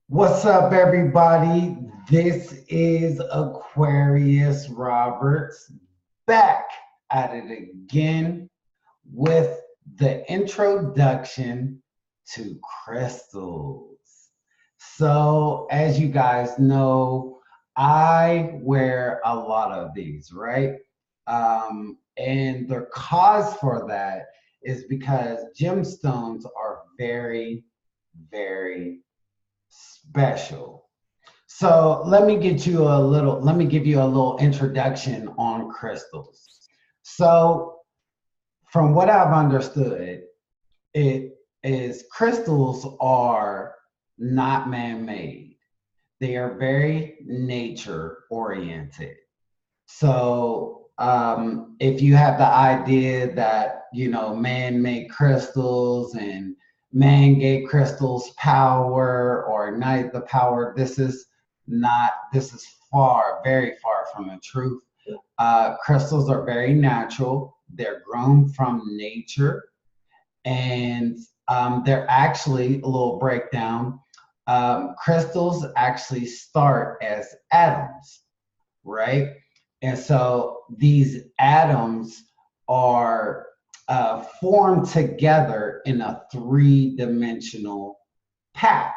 What's up, everybody? This is Aquarius Roberts back at it again with the introduction to crystals. So, as you guys know, I wear a lot of these, right? And the cause for that is because gemstones are very, very special. So let me give you a little introduction on crystals. So from what I've understood, it is crystals are not man-made. They are very nature oriented. So if you have the idea that man made crystals and man gave crystals power or ignited the power, this is not. This is far, very far from the truth. Crystals are very natural. They're grown from nature, and they're actually a little breakdown. Crystals actually start as atoms, right? And so these atoms are formed together in a three-dimensional pact,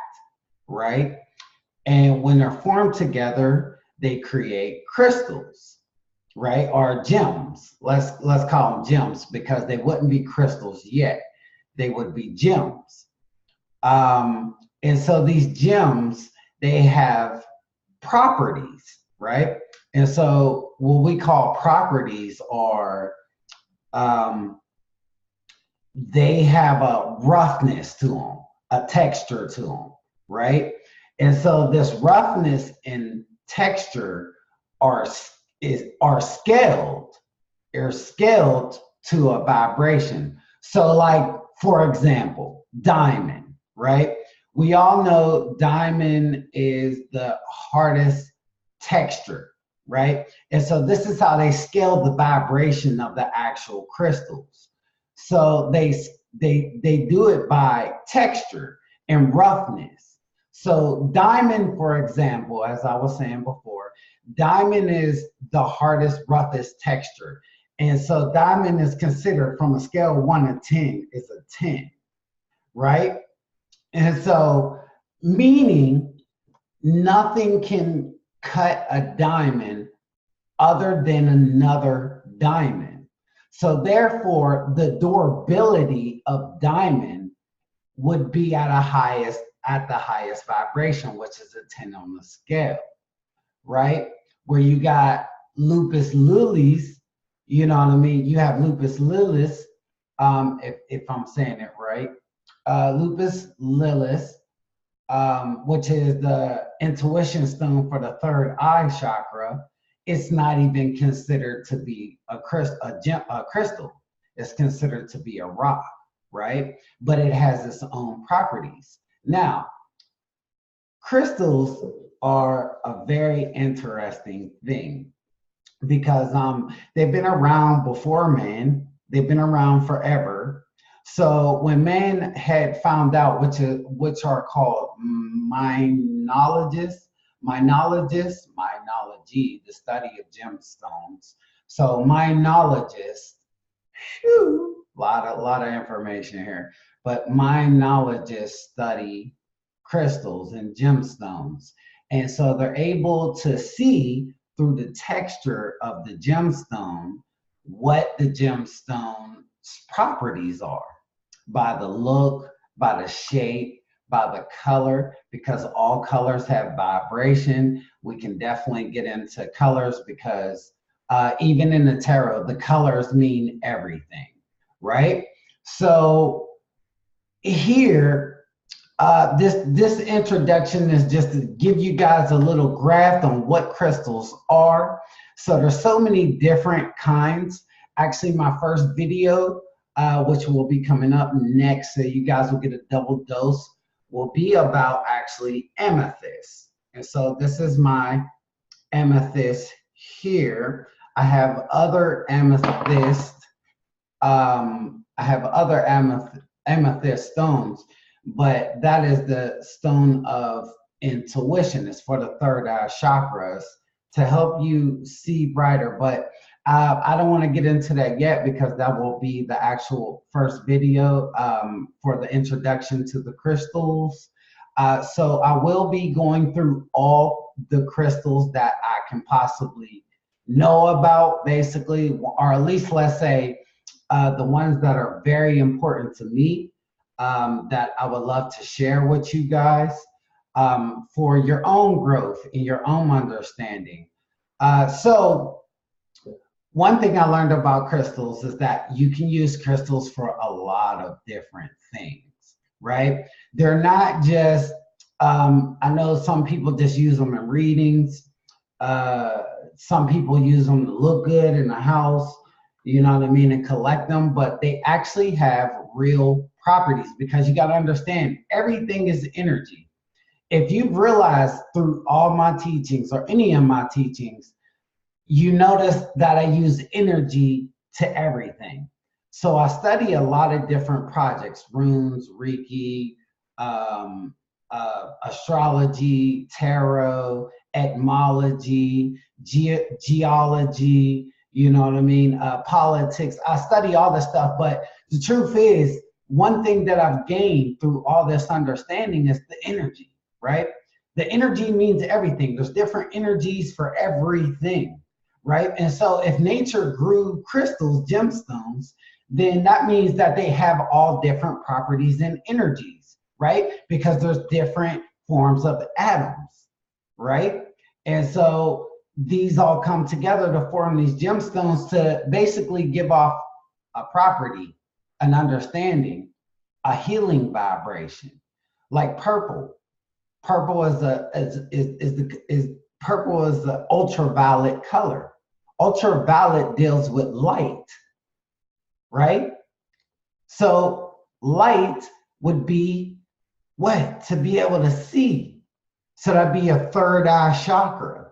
right? And when they're formed together, they create crystals, right? Or gems. Let's call them gems because they wouldn't be crystals yet. They would be gems. And so these gems, they have properties, right? And so what we call properties are they have a roughness to them, a texture to them, right? And so this roughness and texture are are scaled, are scaled to a vibration. So, like for example, diamond, right? We all know diamond is the hardest texture, right? And so this is how they scale the vibration of the actual crystals. So they do it by texture and roughness. So diamond, for example, as I was saying before, diamond is the hardest, roughest texture. And so diamond is considered from a scale of 1 to 10 is a 10, right? And so meaning nothing can cut a diamond other than another diamond. So therefore, the durability of diamond would be at the highest vibration, which is a 10 on the scale, right? Where you got lupus lilies, you know what I mean? You have lupus lilies, if I'm saying it right. Lupus lilies, which is the intuition stone for the third eye chakra, it's not even considered to be a crystal. It's considered to be a rock, right? But it has its own properties. Now, crystals are a very interesting thing because they've been around before man. They've been around forever. So when man had found out, which are called minology, the study of gemstones. So minologists, whew, lot of information here, but minologists study crystals and gemstones, and so they're able to see through the texture of the gemstone what the gemstone's properties are by the look, by the shape, by the color, because all colors have vibration. We can definitely get into colors because even in the tarot, the colors mean everything, right? So here, this introduction is just to give you guys a little graph on what crystals are. So there's so many different kinds. Actually, my first video, which will be coming up next, so you guys will get a double dose, will be about actually amethyst. And so this is my amethyst here. I have other amethyst. I have other amethyst stones, but that is the stone of intuition. It's for the third eye chakras to help you see brighter. But I don't want to get into that yet because that will be the actual first video for the introduction to the crystals. So I will be going through all the crystals that I can possibly know about, basically, or at least let's say the ones that are very important to me, that I would love to share with you guys for your own growth and your own understanding. So one thing I learned about crystals is that you can use crystals for a lot of different things, right? They're not just, I know some people just use them in readings. Some people use them to look good in the house, you know what I mean, and collect them, but they actually have real properties because you got to understand everything is energy. If you've realized through all my teachings or any of my teachings, you notice that I use energy to everything. So I study a lot of different projects, runes, Reiki, astrology, tarot, etymology, geology, you know what I mean, politics. I study all this stuff, but the truth is, one thing that I've gained through all this understanding is the energy, right? The energy means everything. There's different energies for everything, right? And so if nature grew crystals, gemstones, then that means that they have all different properties and energies, right? Because there's different forms of atoms, right? And so these all come together to form these gemstones to basically give off a property, an understanding, a healing vibration. Like purple. Purple is purple is the ultraviolet color. Ultraviolet deals with light, right? So light would be what? To be able to see. So that'd be a third eye chakra,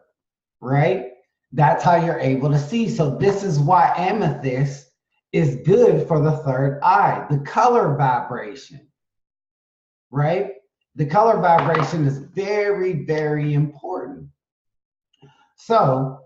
right? That's how you're able to see. So this is why amethyst is good for the third eye, the color vibration, right? The color vibration is very, very important. So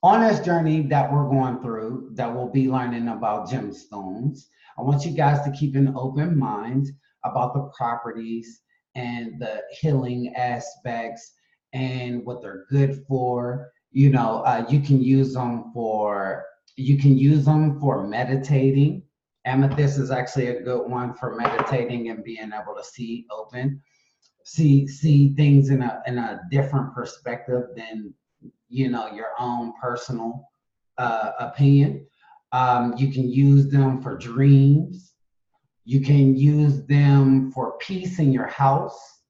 on this journey that we're going through, that we'll be learning about gemstones, I want you guys to keep an open mind about the properties and the healing aspects and what they're good for. You know, you can use them for meditating. Amethyst is actually a good one for meditating and being able to see things in a different perspective than, you know, your own personal opinion. You can use them for dreams. You can use them for peace in your house.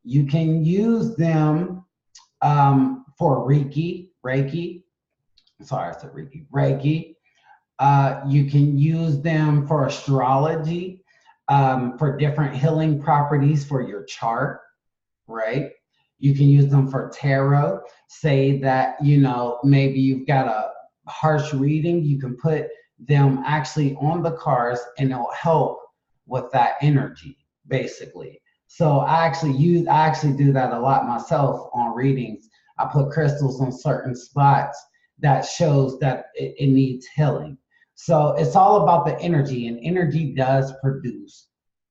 You can use them for Reiki. Sorry, I said Reiki. You can use them for astrology, for different healing properties for your chart, right? You can use them for tarot. Say that, you know, maybe you've got a harsh reading, you can put them actually on the cards and it'll help with that energy, basically. So I actually do that a lot myself on readings. I put crystals on certain spots that shows that it needs healing. So it's all about the energy, and energy does produce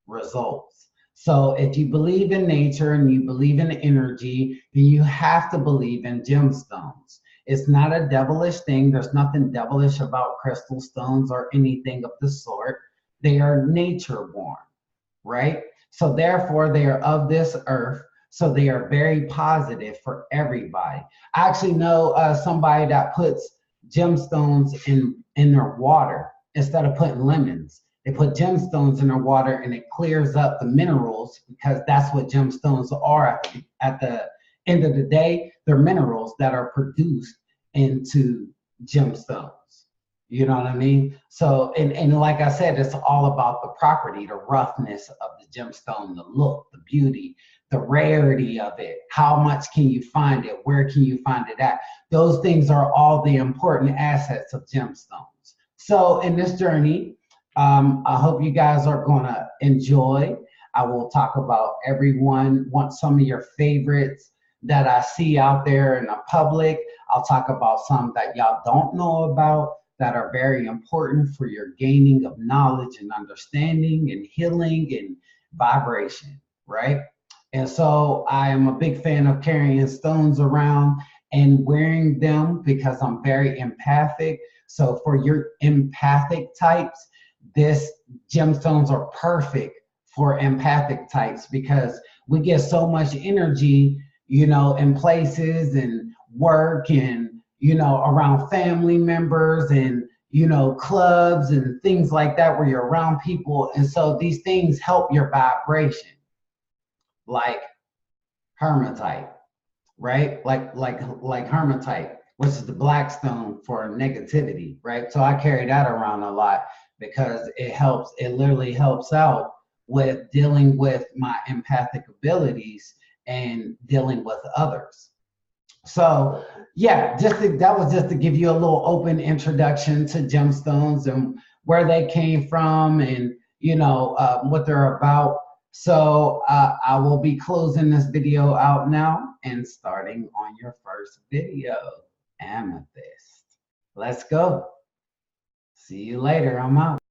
results. So if you believe in nature and you believe in energy, then you have to believe in gemstones. It's not a devilish thing. There's nothing devilish about crystal stones or anything of the sort. They are nature born, right? So therefore they are of this earth. So they are very positive for everybody. I actually know somebody that puts gemstones in their water instead of putting lemons. They put gemstones in their water and it clears up the minerals, because that's what gemstones are at the end of the day. They're minerals that are produced into gemstones. You know what I mean? So, and like I said, it's all about the property, the roughness of the gemstone, the look, the beauty, the rarity of it. How much can you find it? Where can you find it at? Those things are all the important assets of gemstones. So in this journey, I hope you guys are going to enjoy. I will talk about everyone, want some of your favorites that I see out there in the public. I'll talk about some that y'all don't know about that are very important for your gaining of knowledge and understanding and healing and vibration, right? And so I am a big fan of carrying stones around and wearing them because I'm very empathic. So for your empathic types, this gemstones are perfect for empathic types because we get so much energy, in places and work and, around family members and, clubs and things like that where you're around people. And so these things help your vibration, like hermitite, right? Like hermitite, which is the black stone for negativity, right? So I carry that around a lot because it literally helps out with dealing with my empathic abilities and dealing with others. So yeah, that was just to give you a little open introduction to gemstones and where they came from and what they're about. So I will be closing this video out now and starting on your first video, amethyst. Let's go. See you later. I'm out.